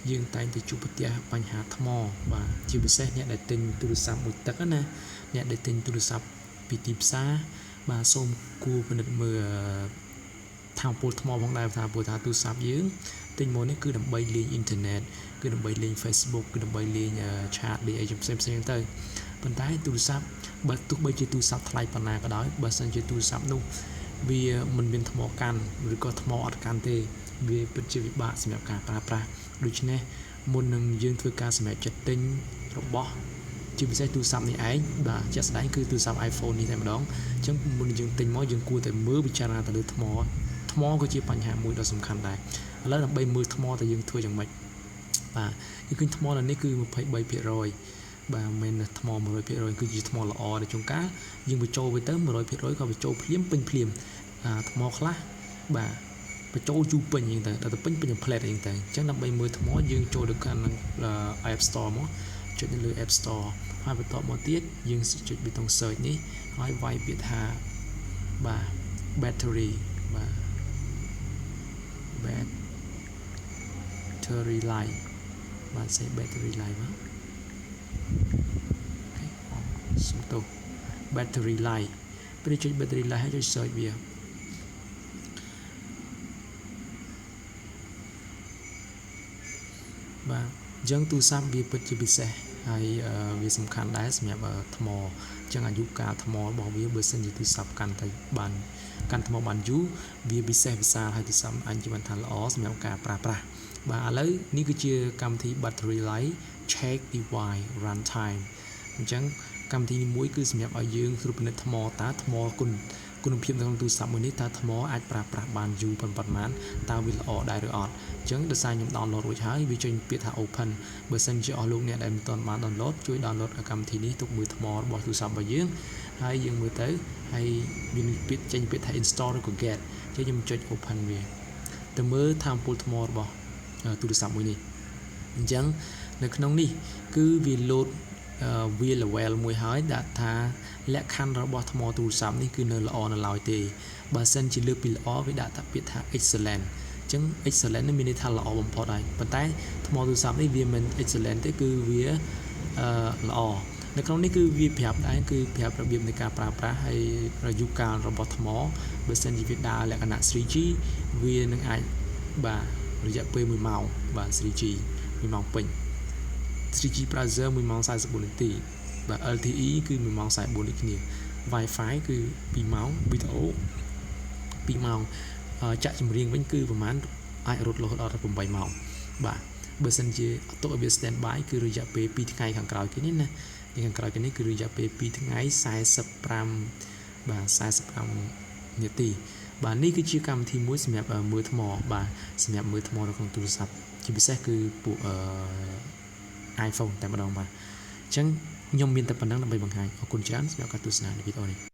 dương tay thì chụp bậtបញ្ហាថ្មបាទជាពិសេសអ្នកដែលទិញទូរស័ព្ទមួយទឹកណាអ្នកដែលទិញទូរស័ព្ទពីទីផ្សារបាទសូមគួរពិនិត្យមើលថាមពលថ្មផងដែរថាពលថាទូរស័ព្ទយើងទិញមកនេះគឺដើម្បីលេងអ៊ីនធឺណិតគឺដើម្បីលេង Facebook គឺដើម្បីលេងឆាតលេងអីផ្សេងៗទៅប៉ុន្តែទូរស័ព្ទបើទោះបីជាទូរស័ព្ទថ្លៃប៉ុណ្ណាក៏ដោយបើសិនជាទូរស័ព្ទនោះវាមិនមានថ្មកាន់ឬក៏ថ្មអត់កាន់ទេវាពិតជាពិបាកសម្រាប់ការប្រើប្រាស់ដូច្នេះមុននឹងយើងធ្វើការសម្រេចចិត្តទិញរបស់ជាពិសេសទូរស័ព្ទនេះឯងបាទជាក់ស្ដែងគឺទូរស័ព្ទ iPhone នេះតែម្ដងអញ្ចឹងមុននឹងយើងទិញមកយើងគួរតែមើលពិចារណាទៅលើថ្មក៏ជាបញ្ហាមួយដ៏សំខាន់ដែរឥឡូវដើម្បីមើលថ្មតើយើងធ្វើយ៉ាងម៉េចបាទគឺឃើញថ្មនៅនេះគឺ 23% បាទមិនមែនថ្ម 100% គឺជាថ្មល្អដែលជួនកាលយើងបញ្ចូលទៅ 100% ក៏បញ្ចូលភ្លាមពេញភ្លាមថ្មខ្លះបាទបញ្ចូលយូរពេញអញ្ចឹងទៅដល់ទៅពេញផ្លែតអញ្ចឹងទៅអញ្ចឹងដើម្បីមើលថ្មយើងចូលទៅកាន់ App Store មកចុចនៅលើ App Store ហើយបន្តមកទៀតយើងចុចប៊ូតុង search នេះហើយវាយពាក្យថាបាទ battery បាទ battery life បាទ say battery life មកសុំទោស battery life ពេលចុច battery life ហើយចុច search វាបាទអញ្ចឹងទូរស័ព្ទវាពិតជាពិសេសហើយវាសំខាន់ដែរសម្រាប់ថ្មអញ្ចឹងអាយុកាលថ្មរបស់វាបើសិនជាទូរស័ព្ទកាន់តែបានកាន់ថ្មបានយូរវាពិសេសវិសាលហើយទូរស័ព្ទអញជាបានថាល្អសម្រាប់ការប្រើប្រាស់បាទឥឡូវនេះគឺជាកម្មវិធី battery life check device runtime អញ្ចឹងកម្មវិធីនេះមួយគឺសម្រាប់ឲ្យយើងត្រួតពិនិត្យថ្មតើថ្មគុណភាពនៅក្នុងទូរស័ព្ទមួយនេះតើថ្មអាចប្រើប្រាស់បានយូរប៉ុន្មានតើវាល្អដែរឬអត់អញ្ចឹងដោយសារខ្ញុំ download រួចហើយវាចេញពាក្យថា open បើសិនជាអស់លោកអ្នកដែលមិនទាន់បាន download ជួយ download កម្មវិធីនេះទុកមើលថ្មរបស់ទូរស័ព្ទរបស់យើងហើយយើងមើលទៅហើយវាមានពាក្យចេញពាក្យថា install ឬក៏ get អញ្ចឹងខ្ញុំចុច open វាទៅមើលថាមពលថ្មរបស់ទូរស័ព្ទមួយនេះអញ្ចឹងនៅក្នុងនេះគឺវា load វា level មួយហើយដាក់ថាលក្ខខណ្ឌរបស់ថ្មទូរស័ព្ទនេះគឺនៅល្អនៅឡើយទេបើសិនជាលើកពីល្អវាដាក់ថាពាក្យថា excellent អញ្ចឹង excellent នេះមានន័យថាល្អបំផុតហើយប៉ុន្តែថ្មទូរស័ព្ទនេះវាមិន excellent ទេគឺវាល្អនៅក្នុងនេះគឺវាប្រាប់ដែរគឺប្រាប់របៀបនៃការប្រើប្រាស់ហើយអាយុកាលរបស់ថ្មបើសិនជាវាដើរលក្ខណៈ 3G វានឹងអាចបាទរយៈពេល1ម៉ោងបាទ 3G 1ម៉ោងពេញ 3G browser 1ម៉ោង44នាទីបាទ LTE គឺ1ម៉ោង44ដូចគ្នា Wi-Fi គឺ2ម៉ោងវីដេអូ2ម៉ោងចាក់ចម្រៀងវិញគឺប្រហែលអាចរត់រហូតដល់8ម៉ោងបាទបើសិនជាទុកឲ្យវា stand by គឺរយៈពេល2ថ្ងៃខាងក្រោយគេនេះណាខាងក្រោយគេនេះគឺរយៈពេល2ថ្ងៃ45បាទ45នាទីបាទនេះគឺជាកម្មវិធីមួយសម្រាប់មើលថ្មបាទសម្រាប់មើលថ្មនៅក្នុងទូរស័ព្ទជាពិសេសគឺពួកiPhone តែម្ដងបាទអញ្ចឹងខ្ញុំមានតែប៉ុណ្្នឹងដើម្បីបង្ហាញអរគុណច្រើនសម្រាប់ការទស្សនានៃវីដេអូនេះ